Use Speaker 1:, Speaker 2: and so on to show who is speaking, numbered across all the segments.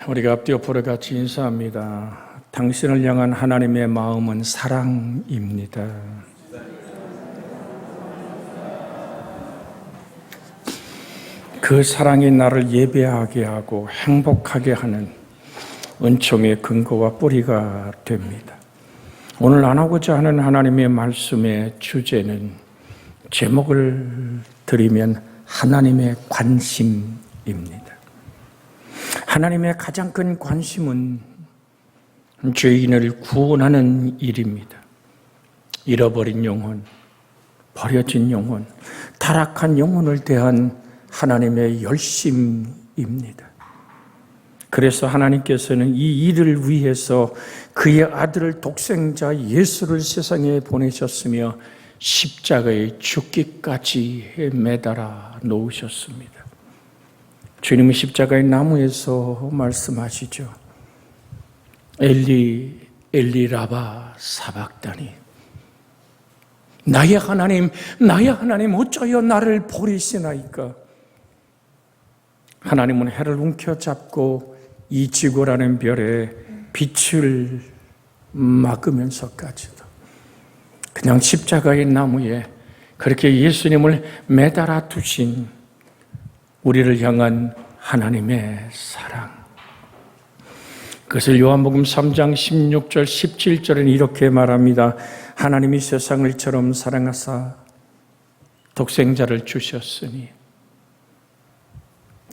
Speaker 1: 우리가 앞뒤 옆으로 같이 인사합니다. 당신을 향한 하나님의 마음은 사랑입니다. 그 사랑이 나를 예배하게 하고 행복하게 하는 은총의 근거와 뿌리가 됩니다. 오늘 나누고자 하는 하나님의 말씀의 주제는 제목을 드리면 하나님의 관심입니다. 하나님의 가장 큰 관심은 죄인을 구원하는 일입니다. 잃어버린 영혼, 버려진 영혼, 타락한 영혼을 대한 하나님의 열심입니다. 그래서 하나님께서는 이 일을 위해서 그의 아들을 독생자 예수를 세상에 보내셨으며 십자가에 죽기까지 매달아 놓으셨습니다. 주님은 십자가의 나무에서 말씀하시죠. 엘리 엘리 라바 사박다니, 나의 하나님 어찌하여 나를 버리시나이까. 하나님은 해를 움켜잡고 이 지구라는 별에 빛을 막으면서까지도 그냥 십자가의 나무에 그렇게 예수님을 매달아 두신 우리를 향한 하나님의 사랑, 그것을 요한복음 3장 16절 17절은 이렇게 말합니다. 하나님이 세상을 이처럼 사랑하사 독생자를 주셨으니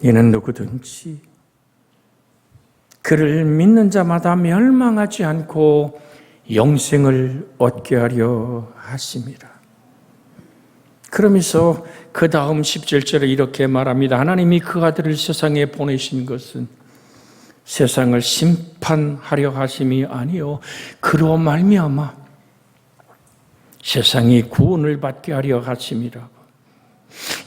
Speaker 1: 이는 누구든지 그를 믿는 자마다 멸망하지 않고 영생을 얻게 하려 하심이라. 그러면서 그 다음 17절에 이렇게 말합니다. 하나님이 그 아들을 세상에 보내신 것은 세상을 심판하려 하심이 아니요 그로 말미암아 세상이 구원을 받게 하려 하심이라고.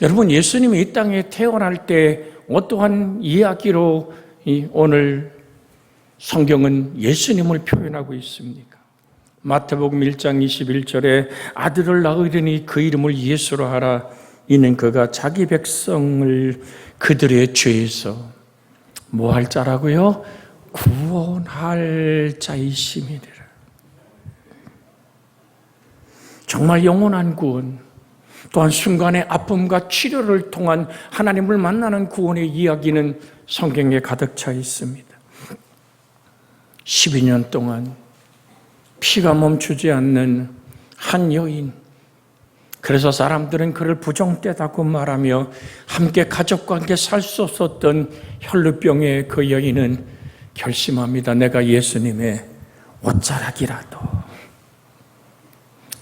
Speaker 1: 여러분, 예수님이 이 땅에 태어날 때 어떠한 이야기로 오늘 성경은 예수님을 표현하고 있습니까? 마태복음 1장 21절에 아들을 낳으리니 그 이름을 예수로 하라. 이는 그가 자기 백성을 그들의 죄에서 뭐 할 자라고요? 구원할 자이심이니라. 정말 영원한 구원, 또한 순간의 아픔과 치료를 통한 하나님을 만나는 구원의 이야기는 성경에 가득 차 있습니다. 12년 동안 피가 멈추지 않는 한 여인, 그래서 사람들은 그를 부정되다고 말하며 함께 가족과 함께 살 수 없었던 혈루병의 그 여인은 결심합니다. 내가 예수님의 옷자락이라도,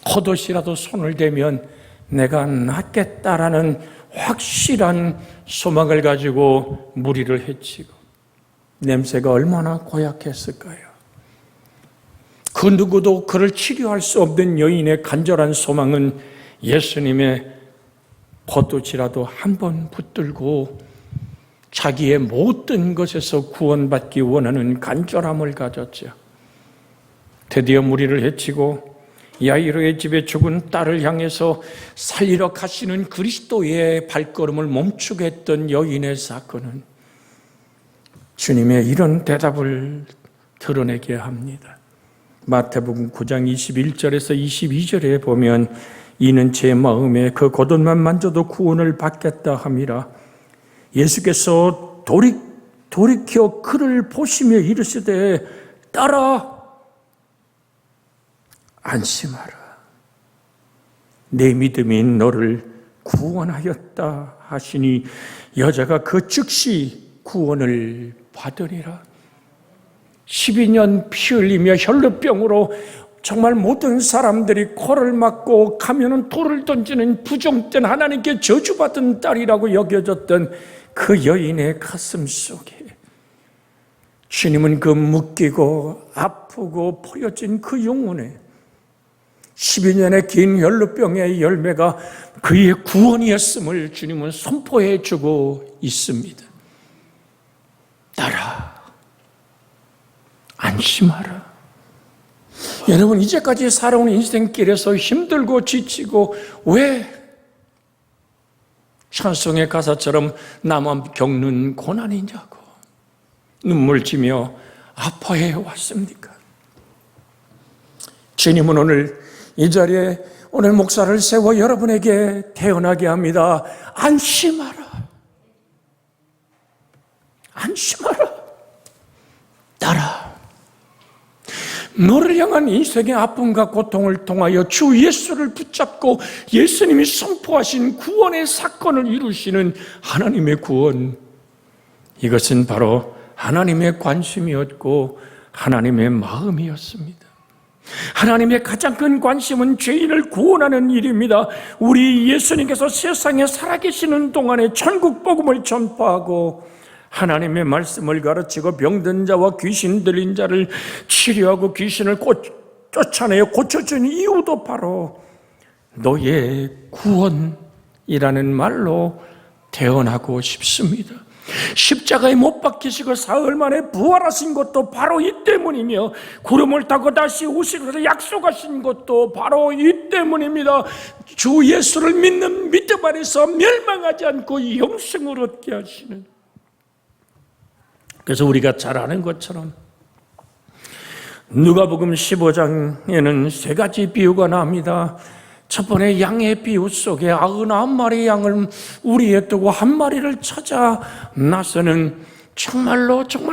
Speaker 1: 겉옷이라도 손을 대면 내가 낫겠다라는 확실한 소망을 가지고 무리를 해치고, 냄새가 얼마나 고약했을까요? 그 누구도 그를 치료할 수 없는 여인의 간절한 소망은 예수님의 겉옷이라도 한 번 붙들고 자기의 모든 것에서 구원받기 원하는 간절함을 가졌죠. 드디어 무리를 해치고 야이로의 집에 죽은 딸을 향해서 살리러 가시는 그리스도의 발걸음을 멈추게 했던 여인의 사건은 주님의 이런 대답을 드러내게 합니다. 마태복음 9장 21절에서 22절에 보면 이는 제 마음에 그 겉옷만 만져도 구원을 받겠다 함이라. 예수께서 돌이켜 그를 보시며 이르시되 딸아 안심하라. 내 믿음이 너를 구원하였다 하시니 여자가 그 즉시 구원을 받으리라. 12년 피 흘리며 혈루병으로 정말 모든 사람들이 코를 막고 가면은 돌을 던지는 부정된 하나님께 저주받은 딸이라고 여겨졌던 그 여인의 가슴 속에 주님은 그 묶이고 아프고 포여진 그 영혼에 12년의 긴 혈루병의 열매가 그의 구원이었음을 주님은 선포해 주고 있습니다. 딸아, 안심하라. 여러분, 이제까지 살아온 인생길에서 힘들고 지치고 왜 찬송의 가사처럼 나만 겪는 고난이냐고. 눈물지며 아파해 왔습니까? 주님은 오늘 이 자리에 오늘 목사를 세워 여러분에게 태어나게 합니다. 안심하라. 안심하라. 따라. 너를 향한 인생의 아픔과 고통을 통하여 주 예수를 붙잡고 예수님이 선포하신 구원의 사건을 이루시는 하나님의 구원, 이것은 바로 하나님의 관심이었고 하나님의 마음이었습니다. 하나님의 가장 큰 관심은 죄인을 구원하는 일입니다. 우리 예수님께서 세상에 살아계시는 동안에 천국 복음을 전파하고 하나님의 말씀을 가르치고 병든 자와 귀신 들린 자를 치료하고 귀신을 쫓아내어 고쳐준 이유도 바로 너의 구원이라는 말로 태어나고 싶습니다. 십자가에 못 박히시고 사흘 만에 부활하신 것도 바로 이 때문이며 구름을 타고 다시 오시고서 약속하신 것도 바로 이 때문입니다. 주 예수를 믿는 믿음 안에서 멸망하지 않고 영생을 얻게 하시는. 그래서 우리가 잘 아는 것처럼 누가복음 15장에는 세 가지 비유가 나옵니다. 첫 번째 양의 비유 속에 99마리 양을 우리에 두고 한 마리를 찾아 나서는 정말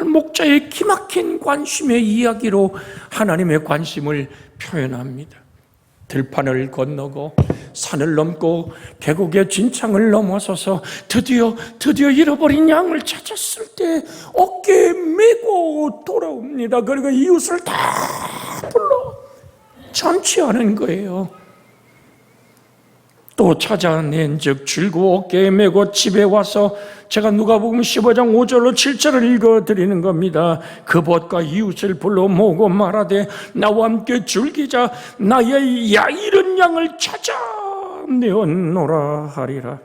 Speaker 1: 목자의 기막힌 관심의 이야기로 하나님의 관심을 표현합니다. 들판을 건너고 산을 넘고 계곡의 진창을 넘어서서 드디어 잃어버린 양을 찾았을 때 어깨에 메고 돌아옵니다. 그리고 이웃을 다 불러 잔치하는 거예요. 또 찾아낸 즉 줄고 어깨에 메고 집에 와서 제가 누가복음 15장 5절로 7절을 읽어드리는 겁니다. 그 벗과 이웃을 불러 모으고 말하되 나와 함께 즐기자. 나의 잃은 양을 찾아 내었노라 하리라.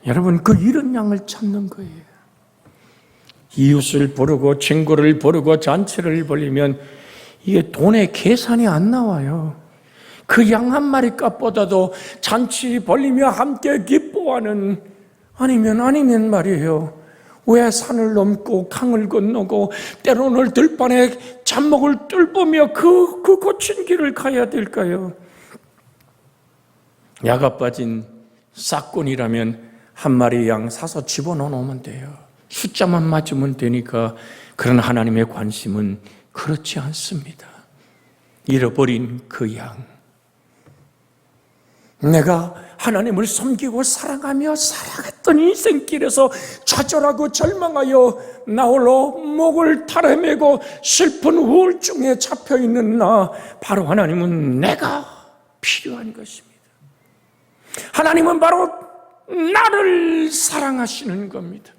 Speaker 1: 여러분, 그 잃은 양을 찾는 거예요. 이웃을 부르고 친구를 부르고 잔치를 벌리면 이게 돈의 계산이 안 나와요. 그 양 한 마리 값보다도 잔치 벌리며 함께 기뻐하는, 아니면 말이에요. 왜 산을 넘고 강을 건너고 때로는 들판에 잡목을 뚫으며 그 거친 길을 가야 될까요? 야가 빠진 싹꾼이라면 한 마리 양 사서 집어넣으면 돼요. 숫자만 맞으면 되니까. 그런 하나님의 관심은 그렇지 않습니다. 잃어버린 그 양, 내가 하나님을 섬기고 사랑하며 살아갔던 인생길에서 좌절하고 절망하여 나홀로 목을 타래매고 슬픈 우울증에 잡혀있는 나, 바로 하나님은 내가 필요한 것입니다. 하나님은 바로 나를 사랑하시는 겁니다.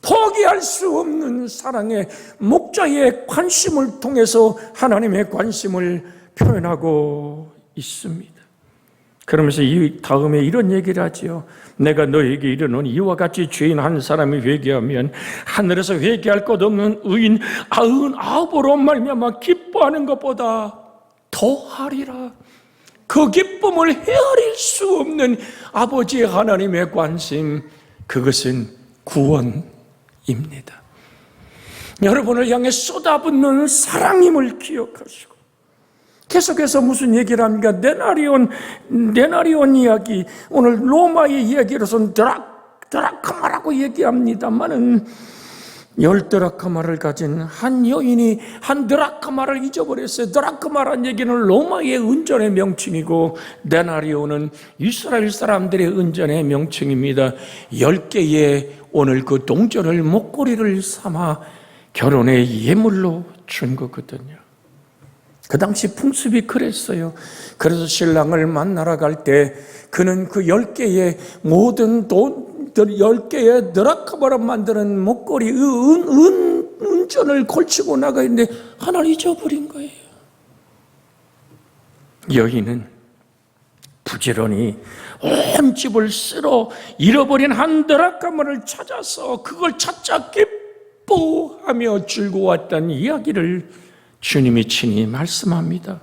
Speaker 1: 포기할 수 없는 사랑의 목자의 관심을 통해서 하나님의 관심을 표현하고 있습니다. 그러면서 이 다음에 이런 얘기를 하지요. 내가 너에게 이르노니 이와 같이 죄인 한 사람이 회개하면 하늘에서 회개할 것 없는 의인 99으로 말미암아 기뻐하는 것보다 더하리라. 그 기쁨을 헤아릴 수 없는 아버지의 하나님의 관심, 그것은 구원입니다. 여러분을 향해 쏟아붓는 사랑임을 기억하시고, 계속해서 무슨 얘기를 합니까? 데나리온 이야기, 오늘 로마의 이야기로서는 드라크마라고 얘기합니다만은 10드라크마를 가진 한 여인이 한 드라크마를 잊어버렸어요. 드라크마란 얘기는 로마의 은전의 명칭이고 데나리온은 이스라엘 사람들의 은전의 명칭입니다. 10개의 오늘 그 동전을 목걸이를 삼아 결혼의 예물로 준 거거든요. 그 당시 풍습이 그랬어요. 그래서 신랑을 만나러 갈 때 그는 그 10개의 모든 10개의 드라크마로 만드는 목걸이, 은전을 걸치고 나가 있는데 하나를 잊어버린 거예요. 여인은 부지런히 온 집을 쓸어 잃어버린 한 드라크마를 찾아서 그걸 찾자 기뻐하며 즐거웠다는 이야기를 주님이 친히 말씀합니다.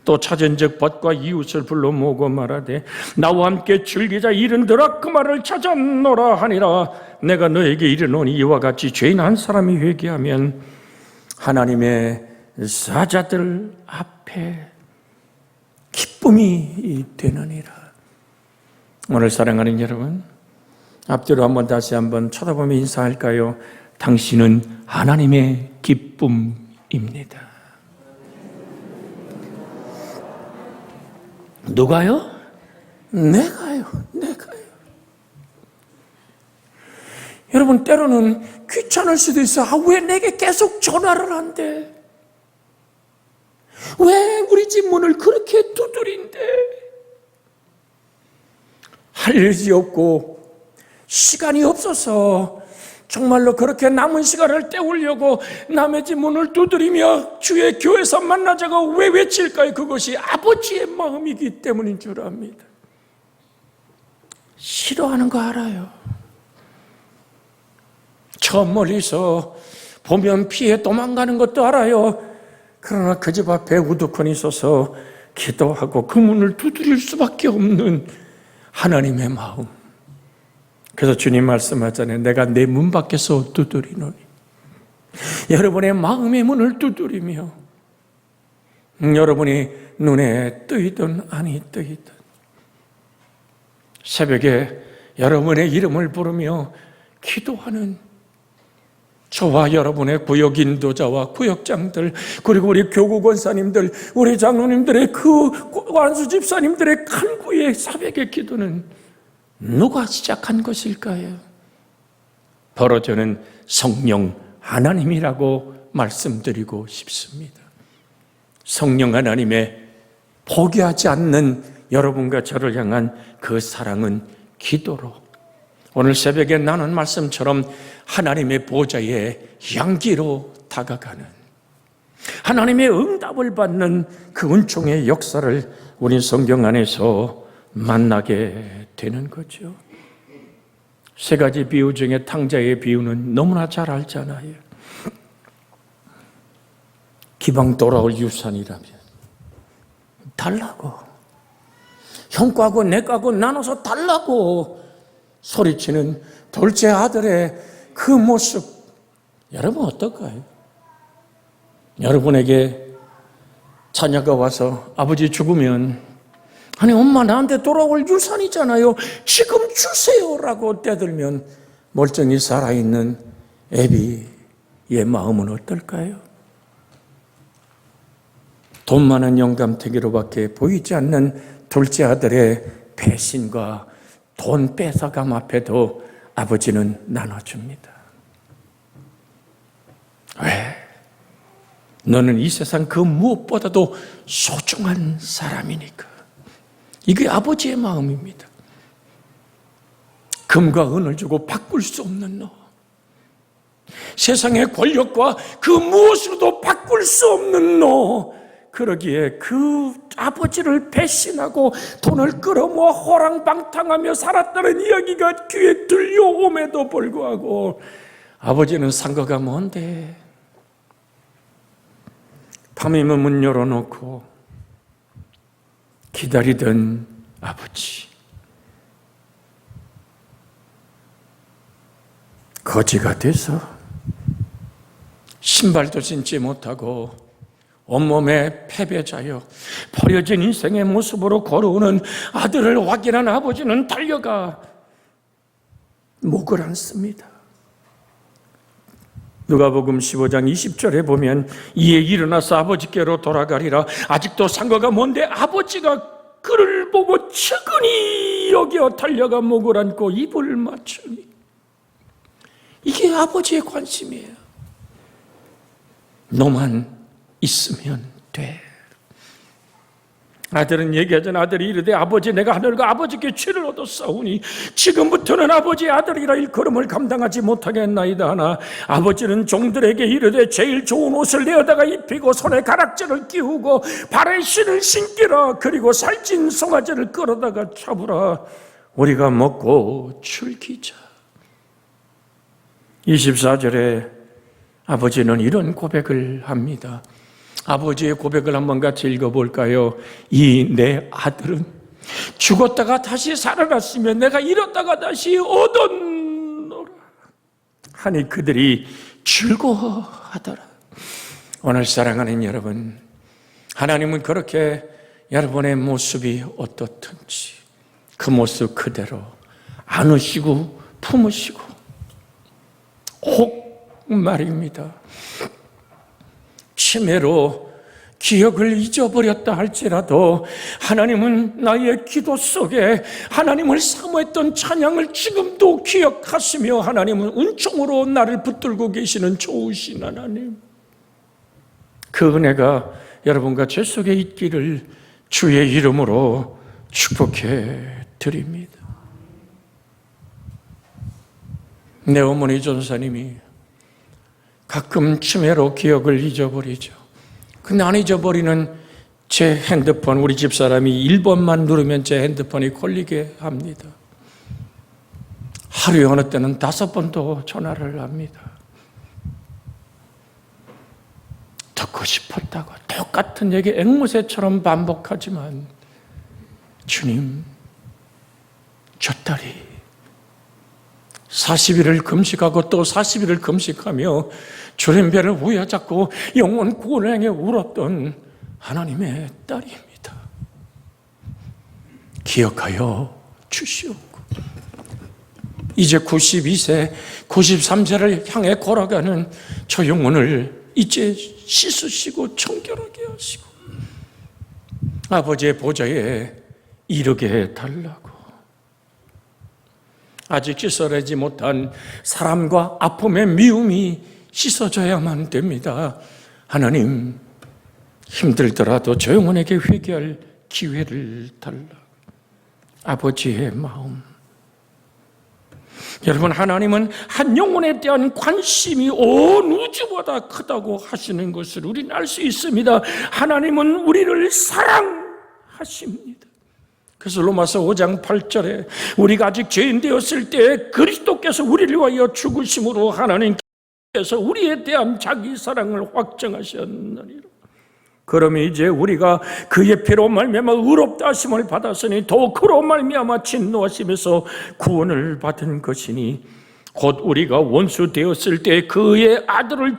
Speaker 1: 또 찾은즉 벗과 이웃을 불러 모으고 말하되 나와 함께 즐기자 이른들아 그 말을 찾았노라 하니라. 내가 너에게 이르노니 이와 같이 죄인 한 사람이 회개하면 하나님의 사자들 앞에 기쁨이 되느니라. 오늘 사랑하는 여러분, 앞뒤로 다시 한번 쳐다보며 인사할까요? 당신은 하나님의 기쁨입니다. 누가요? 내가요. 여러분, 때로는 귀찮을 수도 있어. 왜 내게 계속 전화를 한대? 왜 우리 집 문을 그렇게 두드린대? 할 일이 없고 시간이 없어서 정말로 그렇게 남은 시간을 때우려고 남의 집 문을 두드리며 주의 교회에서 만나자고 왜 외칠까요? 그것이 아버지의 마음이기 때문인 줄 압니다. 싫어하는 거 알아요. 저 멀리서 보면 피해 도망가는 것도 알아요. 그러나 그 집 앞에 우두커니 서서 기도하고 그 문을 두드릴 수밖에 없는 하나님의 마음. 그래서 주님 말씀하잖아요. 내가 내 문 밖에서 두드리노니. 여러분의 마음의 문을 두드리며 여러분이 눈에 뜨이든 아니 뜨이든 새벽에 여러분의 이름을 부르며 기도하는 저와 여러분의 구역 인도자와 구역장들, 그리고 우리 교구 권사님들, 우리 장로님들의 그 완수 집사님들의 간구의 새벽의 기도는 누가 시작한 것일까요? 바로 저는 성령 하나님이라고 말씀드리고 싶습니다. 성령 하나님의 포기하지 않는 여러분과 저를 향한 그 사랑은 기도로, 오늘 새벽에 나눈 말씀처럼 하나님의 보좌의 향기로 다가가는, 하나님의 응답을 받는 그 은총의 역사를 우리 성경 안에서 만나게 되는 거죠. 세 가지 비유 중에 탕자의 비유는 너무나 잘 알잖아요. 기방 돌아올 유산이라면 달라고, 형 거하고 내 거하고 나눠서 달라고 소리치는 둘째 아들의 그 모습, 여러분 어떨까요? 여러분에게 자녀가 와서 아버지 죽으면, 아니 엄마 나한테 돌아올 유산이잖아요, 지금 주세요라고 떼들면 멀쩡히 살아있는 애비의 마음은 어떨까요? 돈 많은 영감태기로밖에 보이지 않는 둘째 아들의 배신과 돈 뺏어감 앞에도 아버지는 나눠줍니다. 왜? 너는 이 세상 그 무엇보다도 소중한 사람이니까. 이게 아버지의 마음입니다. 금과 은을 주고 바꿀 수 없는 너, 세상의 권력과 그 무엇으로도 바꿀 수 없는 너, 그러기에 그 아버지를 배신하고 돈을 끌어모아 호랑방탕하며 살았다는 이야기가 귀에 들려옴에도 불구하고 아버지는 상거가 뭔데? 밤이면 문 열어놓고 기다리던 아버지, 거지가 돼서 신발도 신지 못하고 온몸에 패배자여 버려진 인생의 모습으로 걸어오는 아들을 확인한 아버지는 달려가 목을 안습니다. 누가복음 15장 20절에 보면 이에 일어나서 아버지께로 돌아가리라. 아직도 상거가 뭔데 아버지가 그를 보고 측은히 여겨 달려가 목을 안고 입을 맞추니, 이게 아버지의 관심이에요. 너만 있으면 돼. 아들은 얘기하잖아. 아들이 이르되 아버지 내가 하늘과 아버지께 죄를 얻었사오니 지금부터는 아버지의 아들이라 일컬음을 감당하지 못하겠나이다 하나 아버지는 종들에게 이르되 제일 좋은 옷을 내어다가 입히고 손에 가락지를 끼우고 발에 신을 신기라. 그리고 살찐 송아지를 끌어다가 잡으라. 우리가 먹고 즐기자. 24절에 아버지는 이런 고백을 합니다. 아버지의 고백을 한번 같이 읽어볼까요? 이 내 아들은 죽었다가 다시 살아났으며 내가 잃었다가 다시 얻었노라 하니 그들이 즐거워하더라. 오늘 사랑하는 여러분, 하나님은 그렇게 여러분의 모습이 어떻든지 그 모습 그대로 안으시고 품으시고 혹 말입니다. 치매로 기억을 잊어버렸다 할지라도 하나님은 나의 기도 속에 하나님을 사모했던 찬양을 지금도 기억하시며 하나님은 은총으로 나를 붙들고 계시는 좋으신 하나님, 그 은혜가 여러분과 제 속에 있기를 주의 이름으로 축복해 드립니다. 내 어머니 전사님이 가끔 치매로 기억을 잊어버리죠. 근데 안 잊어버리는 제 핸드폰, 우리 집사람이 1번만 누르면 제 핸드폰이 걸리게 합니다. 하루에 어느 때는 5번도 전화를 합니다. 듣고 싶었다고 똑같은 얘기 앵무새처럼 반복하지만, 주님, 저 딸이 40일을 금식하고 또 40일을 금식하며 주님배를 우여잡고 영원 구원을 향해 울었던 하나님의 딸입니다. 기억하여 주시옵고 이제 92세, 93세를 향해 걸어가는 저 영혼을 이제 씻으시고 청결하게 하시고 아버지의 보좌에 이르게 해달라고. 아직 씻어내지 못한 사람과 아픔의 미움이 씻어져야만 됩니다. 하나님, 힘들더라도 저 영혼에게 회개할 기회를 달라고. 아버지의 마음. 여러분, 하나님은 한 영혼에 대한 관심이 온 우주보다 크다고 하시는 것을 우리는 알 수 있습니다. 하나님은 우리를 사랑하십니다. 그래서 로마서 5장 8절에 우리가 아직 죄인 되었을 때 그리스도께서 우리를 위하여 죽으심으로 하나님께서 우리에 대한 자기 사랑을 확정하셨느니라. 그러면 이제 우리가 그의 피로 말미암아 의롭다 하심을 받았으니 더욱 그로 말미암아 진노하심에서 구원을 받은 것이니 곧 우리가 원수 되었을 때 그의 아들을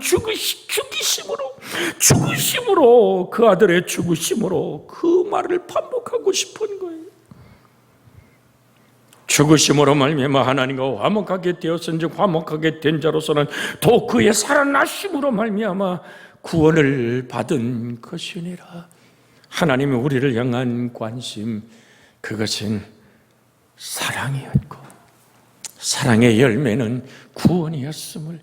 Speaker 1: 죽으심으로 그 아들의 죽으심으로 그 말을 반복하고 싶은 거예요. 죽으심으로 말미암아 하나님과 화목하게 되었은즉 화목하게 된 자로서는 또 그의 살아나심으로 말미암아 구원을 받은 것이니라. 하나님이 우리를 향한 관심, 그것은 사랑이었고 사랑의 열매는 구원이었음을,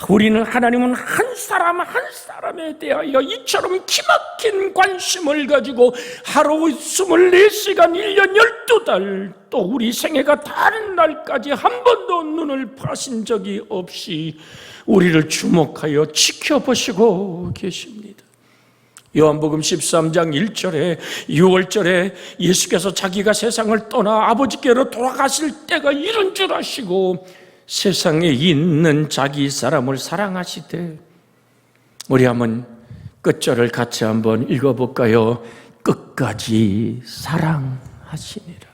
Speaker 1: 우리는 하나님은 한 사람 한 사람에 대하여 이처럼 기막힌 관심을 가지고 하루 24시간 1년 12달 또 우리 생애가 다른 날까지 한 번도 눈을 파신 적이 없이 우리를 주목하여 지켜보시고 계십니다. 요한복음 13장 1절에 6월절에 예수께서 자기가 세상을 떠나 아버지께로 돌아가실 때가 이른 줄 아시고 세상에 있는 자기 사람을 사랑하시되, 우리 한번 끝절을 같이 한번 읽어볼까요? 끝까지 사랑하시니라.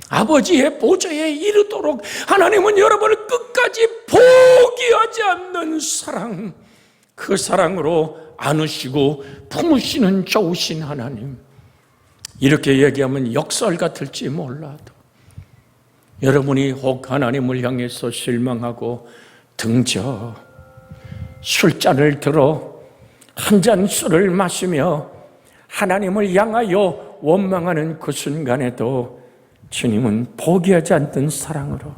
Speaker 1: 아버지의 보좌에 이르도록 하나님은 여러분을 끝까지 포기하지 않는 사랑, 그 사랑으로 안으시고 품으시는 좋으신 하나님. 이렇게 얘기하면 역설 같을지 몰라도 여러분이 혹 하나님을 향해서 실망하고 등져 술잔을 들어 한 잔 술을 마시며 하나님을 향하여 원망하는 그 순간에도 주님은 포기하지 않던 사랑으로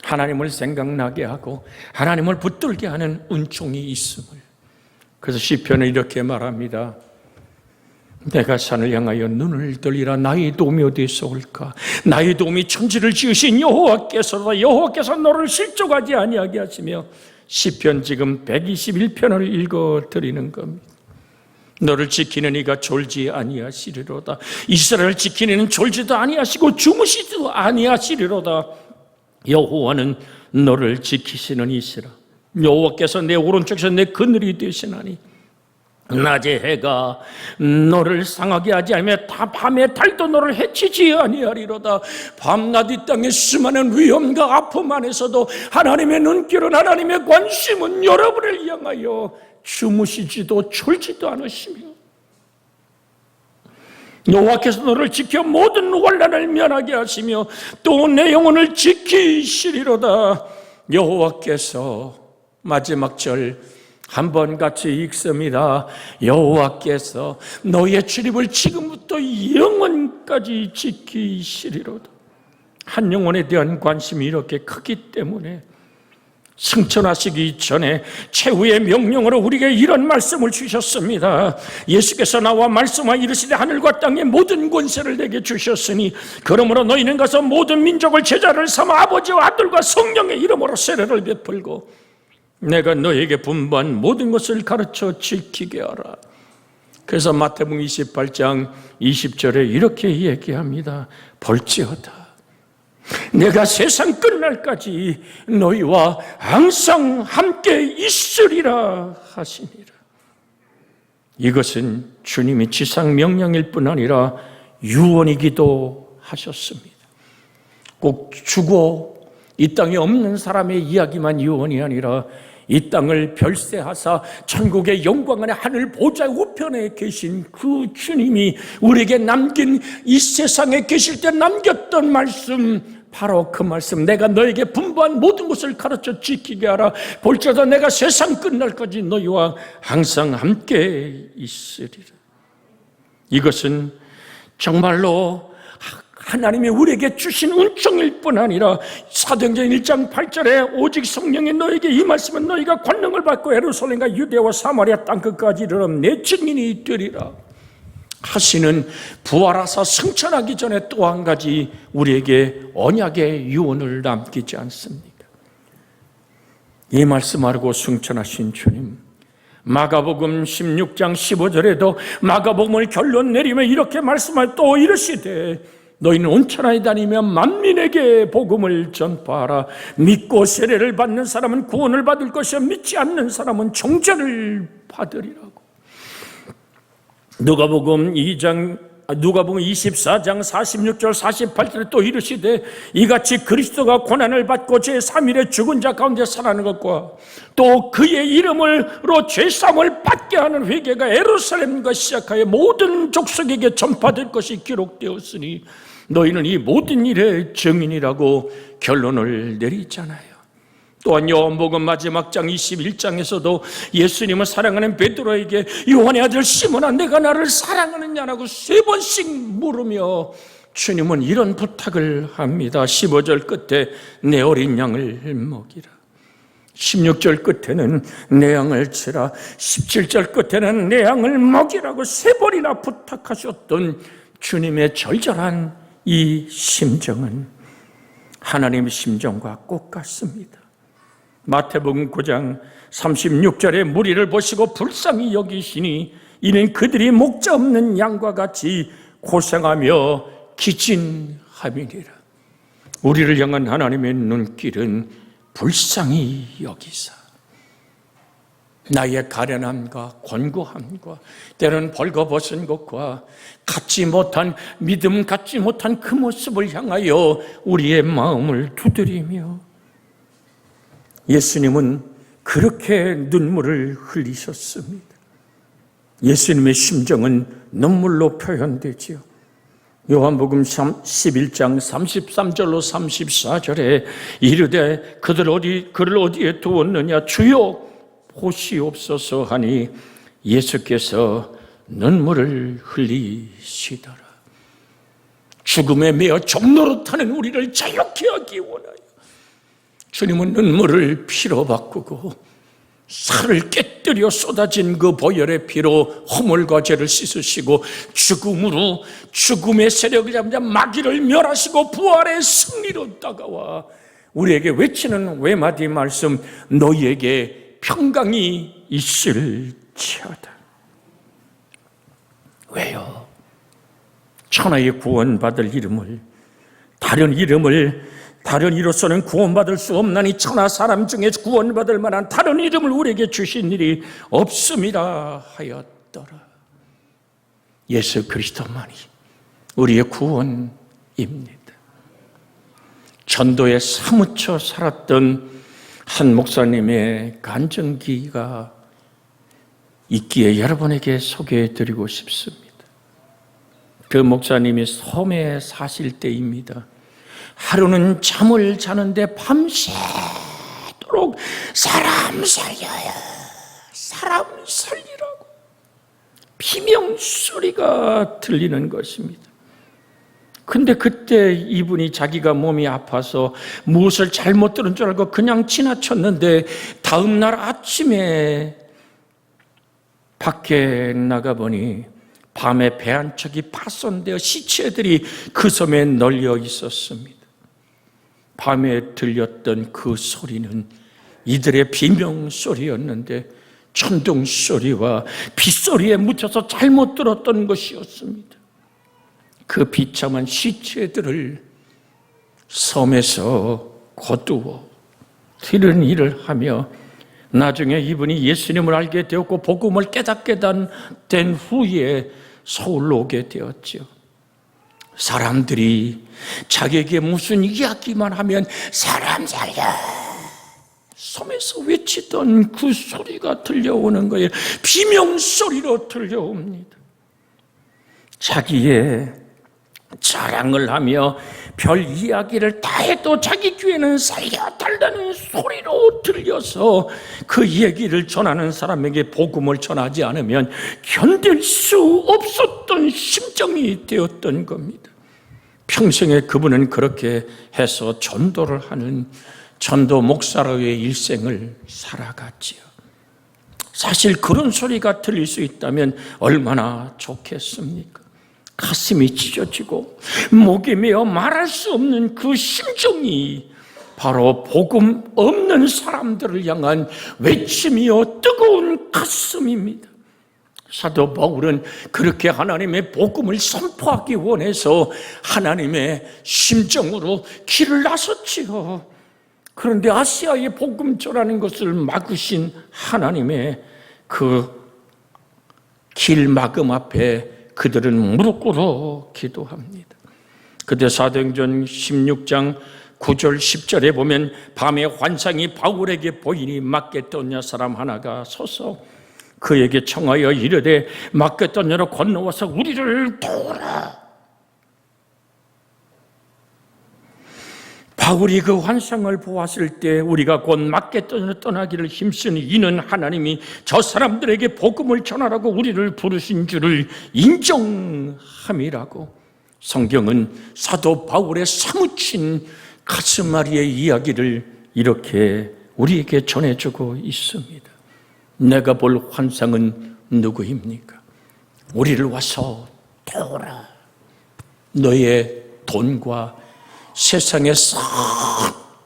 Speaker 1: 하나님을 생각나게 하고 하나님을 붙들게 하는 은총이 있음을. 그래서 시편은 이렇게 말합니다. 내가 산을 향하여 눈을 들리라. 나의 도움이 어디에서 올까? 나의 도움이 천지를 지으신 여호와께서다. 여호와께서 너를 실족하지 아니하게 하시며. 시편 지금 121편을 읽어드리는 겁니다. 너를 지키는 이가 졸지 아니하시리로다. 이스라엘을 지키는 이는 졸지도 아니하시고 주무시지도 아니하시리로다. 여호와는 너를 지키시는 이시라. 여호와께서 내 오른쪽에서 내 그늘이 되시나니 낮에 해가 너를 상하게 하지 않으며 밤에 달도 너를 해치지 아니하리로다. 밤낮 이 땅의 수많은 위험과 아픔 안에서도 하나님의 눈길은, 하나님의 관심은 여러분을 향하여 주무시지도 졸지도 않으시며 여호와께서 너를 지켜 모든 환난을 면하게 하시며 또 내 영혼을 지키시리로다. 여호와께서, 마지막 절 한번 같이 읽습니다. 여호와께서 너의 출입을 지금부터 영원까지 지키시리로다. 한 영혼에 대한 관심이 이렇게 크기 때문에 승천하시기 전에 최후의 명령으로 우리에게 이런 말씀을 주셨습니다. 예수께서 나와 말씀하 이르시되 하늘과 땅의 모든 권세를 내게 주셨으니 그러므로 너희는 가서 모든 민족을 제자를 삼아 아버지와 아들과 성령의 이름으로 세례를 베풀고 내가 너에게 분부한 모든 것을 가르쳐 지키게 하라. 그래서 마태복음 28장 20절에 이렇게 얘기합니다. 볼지어다 내가 세상 끝날까지 너희와 항상 함께 있으리라 하시니라. 이것은 주님이 지상 명령일 뿐 아니라 유언이기도 하셨습니다. 꼭 죽어 이 땅에 없는 사람의 이야기만 유언이 아니라 이 땅을 별세하사 천국의 영광 안에 하늘 보좌 우편에 계신 그 주님이 우리에게 남긴, 이 세상에 계실 때 남겼던 말씀, 바로 그 말씀, 내가 너에게 분부한 모든 것을 가르쳐 지키게 하라. 볼지어다 내가 세상 끝날까지 너희와 항상 함께 있으리라. 이것은 정말로 하나님이 우리에게 주신 은총일 뿐 아니라 사도행전 1장 8절에 오직 성령이 너에게 이 말씀은 너희가 권능을 받고 예루살렘과 유대와 사마리아 땅끝까지 이르러 내 증인이 되리라 하시는, 부활하사 승천하기 전에 또 한 가지 우리에게 언약의 유언을 남기지 않습니까? 이 말씀 알고 승천하신 주님, 마가복음 16장 15절에도 마가복음을 결론 내리며 이렇게 말씀할, 또 이르시되 너희는 온 천하에 다니며 만민에게 복음을 전파하라. 믿고 세례를 받는 사람은 구원을 받을 것이요 믿지 않는 사람은 정죄를 받으리라고. 누가복음 24장 46절 48절에 또 이르시되 이같이 그리스도가 고난을 받고 제3일에 죽은 자 가운데 살아나는 것과 또 그의 이름으로 죄사함을 받게 하는 회개가 예루살렘과 시작하여 모든 족속에게 전파될 것이 기록되었으니 너희는 이 모든 일의 증인이라고 결론을 내리잖아요. 또한 요한복음 마지막 장 21장에서도 예수님은 사랑하는 베드로에게 요한의 아들 시몬아 내가 나를 사랑하느냐라고 3번씩 물으며 주님은 이런 부탁을 합니다. 15절 끝에 내 어린 양을 먹이라, 16절 끝에는 내 양을 치라, 17절 끝에는 내 양을 먹이라고 3번이나 부탁하셨던 주님의 절절한 이 심정은 하나님의 심정과 꼭 같습니다. 마태복음 9장 36절에 무리를 보시고 불쌍히 여기시니 이는 그들이 목자 없는 양과 같이 고생하며 기진함이니라. 우리를 향한 하나님의 눈길은 불쌍히 여기사 나의 가련함과 권고함과 때로는 벌거벗은 것과 갖지 못한 믿음, 갖지 못한 그 모습을 향하여 우리의 마음을 두드리며, 예수님은 그렇게 눈물을 흘리셨습니다. 예수님의 심정은 눈물로 표현되지요. 요한복음 11장 33절로 34절에 이르되 그를 어디에 두었느냐, 주여 보시옵소서 하니 예수께서 눈물을 흘리시더라. 죽음에 매어 종로로 타는 우리를 자유케 하기 원하여 주님은 눈물을 피로 바꾸고 살을 깨뜨려 쏟아진 그 보혈의 피로 허물과 죄를 씻으시고 죽음으로 죽음의 세력을 잡자 마귀를 멸하시고 부활의 승리로 다가와 우리에게 외치는 외마디 말씀, 너희에게 평강이 있을지어다. 왜요? 천하의 구원받을 이름을, 다른 이로서는 구원받을 수 없나니 천하 사람 중에 구원받을 만한 다른 이름을 우리에게 주신 일이 없음이라 하였다. 없더라. 예수 그리스도만이 우리의 구원입니다. 전도에 사무쳐 살았던 한 목사님의 간증기가 있기에 여러분에게 소개해드리고 싶습니다. 그 목사님이 섬에 사실 때입니다. 하루는 잠을 자는데 밤새도록 사람 살려요, 사람 살리라고 비명소리가 들리는 것입니다. 근데 그때 이분이 자기가 몸이 아파서 무엇을 잘못 들은 줄 알고 그냥 지나쳤는데 다음 날 아침에 밖에 나가보니 밤에 배 한 척이 파손되어 시체들이 그 섬에 널려 있었습니다. 밤에 들렸던 그 소리는 이들의 비명소리였는데 천둥소리와 빗소리에 묻혀서 잘못 들었던 것이었습니다. 그 비참한 시체들을 섬에서 거두어 이런 일을 하며 나중에 이분이 예수님을 알게 되었고 복음을 깨닫게 된 후에 서울로 오게 되었죠. 사람들이 자기에게 무슨 이야기만 하면 사람 살려 섬에서 외치던 그 소리가 들려오는 거예요. 비명소리로 들려옵니다. 자기의 자랑을 하며 별 이야기를 다 해도 자기 귀에는 살려달라는 소리로 들려서 그 얘기를 전하는 사람에게 복음을 전하지 않으면 견딜 수 없었던 심정이 되었던 겁니다. 평생에 그분은 그렇게 해서 전도를 하는 전도 목사로의 일생을 살아갔지요. 사실 그런 소리가 들릴 수 있다면 얼마나 좋겠습니까? 가슴이 찢어지고 목이 메어 말할 수 없는 그 심정이 바로 복음 없는 사람들을 향한 외침이요 뜨거운 가슴입니다. 사도 바울은 그렇게 하나님의 복음을 선포하기 원해서 하나님의 심정으로 길을 나섰지요. 그런데 아시아의 복음 전하는 것을 막으신 하나님의 그 길 막음 앞에 그들은 무릎 꿇어 기도합니다. 그때 사도행전 16장 9절 10절에 보면 밤에 환상이 바울에게 보이니 마게도냐 사람 하나가 서서 그에게 청하여 이르되 마게도냐로 건너와서 우리를 도우라. 바울이 그 환상을 보았을 때 우리가 곧 마게도냐로 떠나기를 힘쓰니 이는 하나님이 저 사람들에게 복음을 전하라고 우리를 부르신 줄을 인정함이라고 성경은 사도 바울의 사무친 가슴앓이의 이야기를 이렇게 우리에게 전해주고 있습니다. 내가 볼 환상은 누구입니까? 우리를 와서 도우라. 너의 돈과 세상에 싹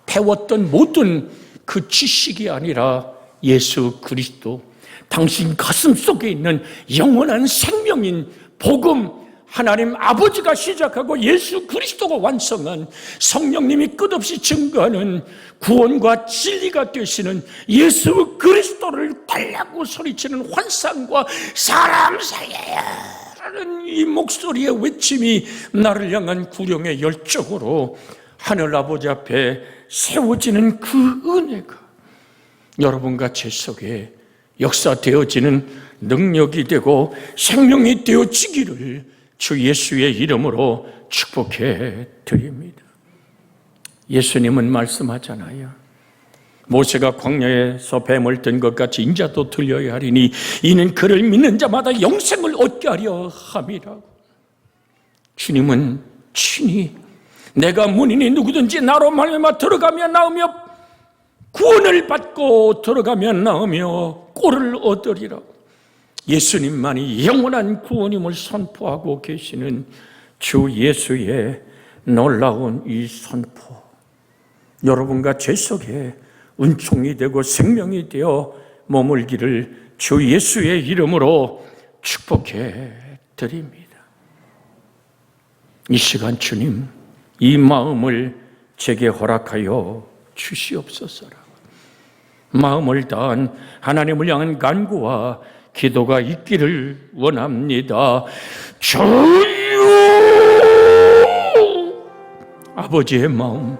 Speaker 1: 배웠던 모든 그 지식이 아니라 예수 그리스도, 당신 가슴 속에 있는 영원한 생명인 복음, 하나님 아버지가 시작하고 예수 그리스도가 완성한 성령님이 끝없이 증거하는 구원과 진리가 되시는 예수 그리스도를 달라고 소리치는 환상과 사람 살려야 라는 이 목소리의 외침이 나를 향한 구령의 열정으로 하늘 아버지 앞에 세워지는 그 은혜가 여러분과 제 속에 역사되어지는 능력이 되고 생명이 되어지기를 주 예수의 이름으로 축복해 드립니다. 예수님은 말씀하잖아요. 모세가 광야에서 뱀을 든 것 같이 인자도 들려야 하리니 이는 그를 믿는 자마다 영생을 얻게 하려 함이라고. 주님은 친히 내가 문인이 누구든지 나로 말미암아 들어가며 나오며 구원을 받고 들어가며 나오며 꼴을 얻으리라고. 예수님만이 영원한 구원임을 선포하고 계시는 주 예수의 놀라운 이 선포, 여러분과 제 속에 은총이 되고 생명이 되어 머물기를 주 예수의 이름으로 축복해 드립니다. 이 시간 주님, 이 마음을 제게 허락하여 주시옵소서라고. 마음을 다한 하나님을 향한 간구와 기도가 있기를 원합니다. 주여! 아버지의 마음